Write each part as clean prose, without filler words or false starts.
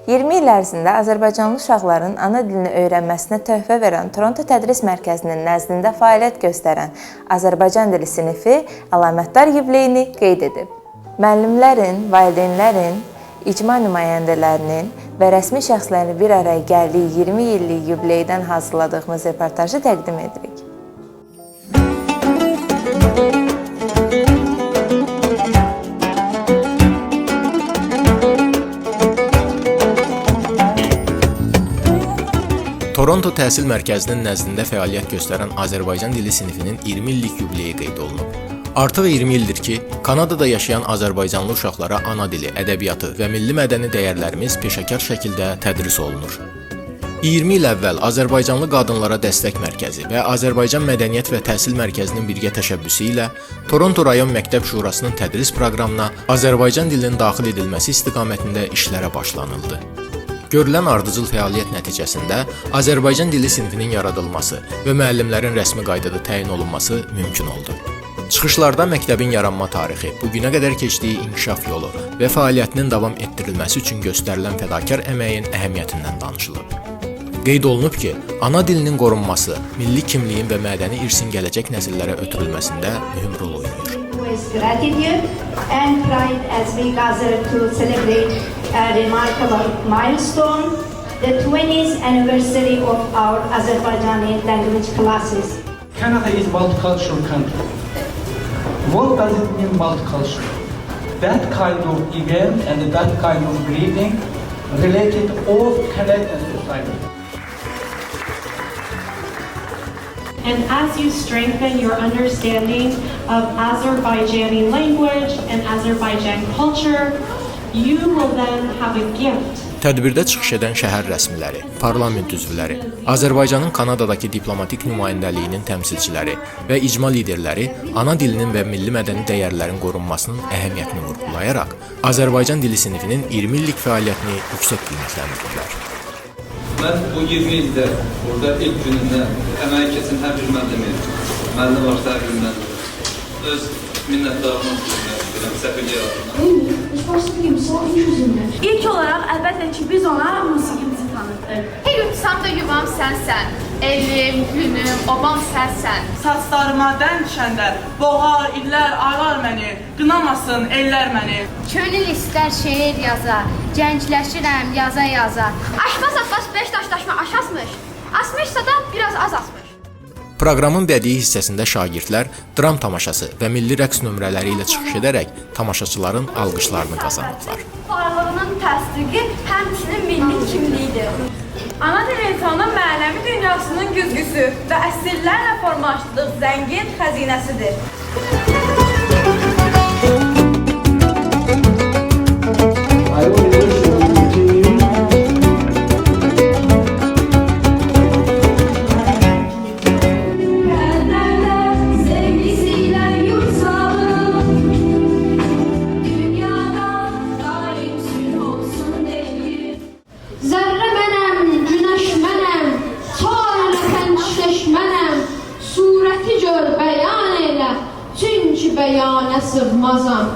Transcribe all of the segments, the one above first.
20 il ərzində Azərbaycanlı uşaqların ana dilini öyrənməsinə töhfə verən Toronto Tədris Mərkəzinin nəzdində fəaliyyət göstərən Azərbaycan dili sinifi əlamətdar yubileyini qeyd edib. Müəllimlərin, valideynlərin, icma nümayəndələrinin və rəsmi şəxslərin bir araya gəldiyi 20 illik yubileydən hazırladığımız reportajı təqdim edirik. Toronto Təhsil Mərkəzinin nəzdində fəaliyyət göstərən Azərbaycan dili sinifinin 20 illik yubileyi qeyd olunub. Artıq 20 ildir ki, Kanadada yaşayan Azərbaycanlı uşaqlara ana dili, ədəbiyyatı və milli mədəni dəyərlərimiz peşəkar şəkildə tədris olunur. 20 il əvvəl Azərbaycanlı Qadınlara Dəstək Mərkəzi və Azərbaycan Mədəniyyət və Təhsil Mərkəzinin birgə təşəbbüsü ilə Toronto Rayon Məktəb Şurasının tədris proqramına Azərbaycan dilinin daxil edilməsi istiqamətində işlərə başlanıldı. Görülən ardıcıl fəaliyyət nəticəsində Azərbaycan dili sinifinin yaradılması və müəllimlərin rəsmi qaydada təyin olunması mümkün oldu. Çıxışlarda məktəbin yaranma tarixi, bugünə qədər keçdiyi inkişaf yolu və fəaliyyətinin davam etdirilməsi üçün göstərilən fədakar əməyin əhəmiyyətindən danışılıb. Qeyd olunub ki, ana dilinin qorunması, milli kimliyin və mədəni irsin gələcək nəsillərə ötürülməsində mühüm rol oynayır. Gratitude and pride as we gather to celebrate a remarkable milestone, the 20th anniversary of our Azerbaijani language classes. Canada is a multicultural country. What does it mean multicultural? That kind of event and that kind of greeting related all Canadian society. And as you strengthen your understanding of Azerbaijani language and Azerbaijan culture, you will then have a gift. Tədbirdə çıxış edən şəhər rəsmiləri, parlament üzvləri, Azərbaycanın Kanadadakı diplomatik nümayəndəliyinin təmsilçiləri və icma liderləri ana dilinin və milli mədəni dəyərlərin qorunmasının əhəmiyyətini vurğulayaraq Azərbaycan dili sinifinin 20 illik fəaliyyətini yüksək qiymətləndirdilər. Mən bu 20 ildə orada ilk günündən əməyi keçən hər bir müəllim varsa hər birindən öz minnətdarlığımı bildirəm, səfirliyə adına. İlk olaraq əlbəttə ki, biz ona musiqimizi tanıtdıq. Hər uçsam da yuvam sənsən, elim, günüm, obam sənsən. Saçlarıma dən düşəndə boğar, illər, aylar məni, qınamasın ellər məni. Könül istər şeir yaza, gəncləşirəm yaza. Aşmaz 5 daşlaşma aşasmış, asmışsa da biraz az asmış. Proqramın bədii hissəsində şagirdlər dram tamaşası və milli rəqs nömrələri ilə çıxış edərək tamaşaçıların alqışlarını qazanıblar. Varlığının təsdiqi həmçinin milli kimliyidir. Ana dil insanın mənəvi dünyasının güzgüsü və əsrlərlə formalaşdığı zəngin xəzinəsidir. Bəyana sığmazam.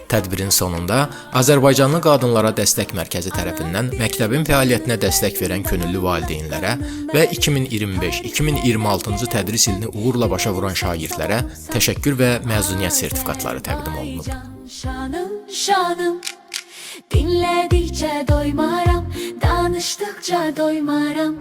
Tədbirin sonunda Azərbaycanlı Qadınlara Dəstək Mərkəzi tərəfindən məktəbin fəaliyyətinə dəstək verən könüllü valideynlərə və 2025-2026-cı tədris ilini uğurla başa vuran şagirdlərə təşəkkür və məzuniyyət sertifikatları təqdim olunub. Şanım, dinledikçe doymaram, danıştıkça doymaram.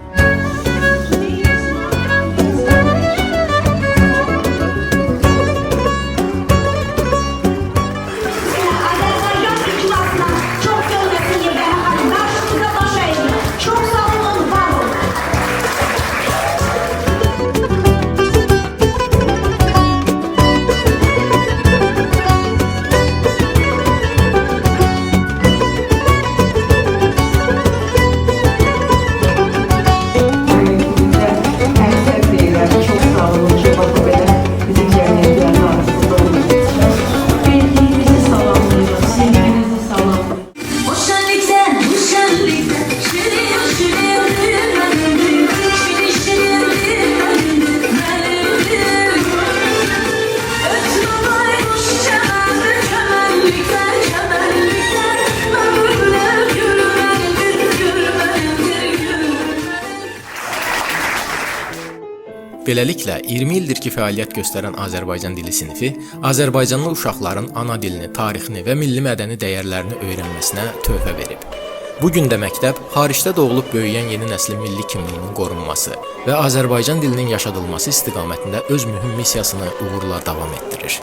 Beləliklə, 20 ildir ki, fəaliyyət göstərən Azərbaycan dili sinifi Azərbaycanlı uşaqların ana dilini, tarixini və milli mədəni dəyərlərini öyrənməsinə töhfə verib. Bu gün də məktəb xaricdə doğulub böyüyən yeni nəslin milli kimliyinin qorunması və Azərbaycan dilinin yaşadılması istiqamətində öz mühüm missiyasını uğurla davam etdirir.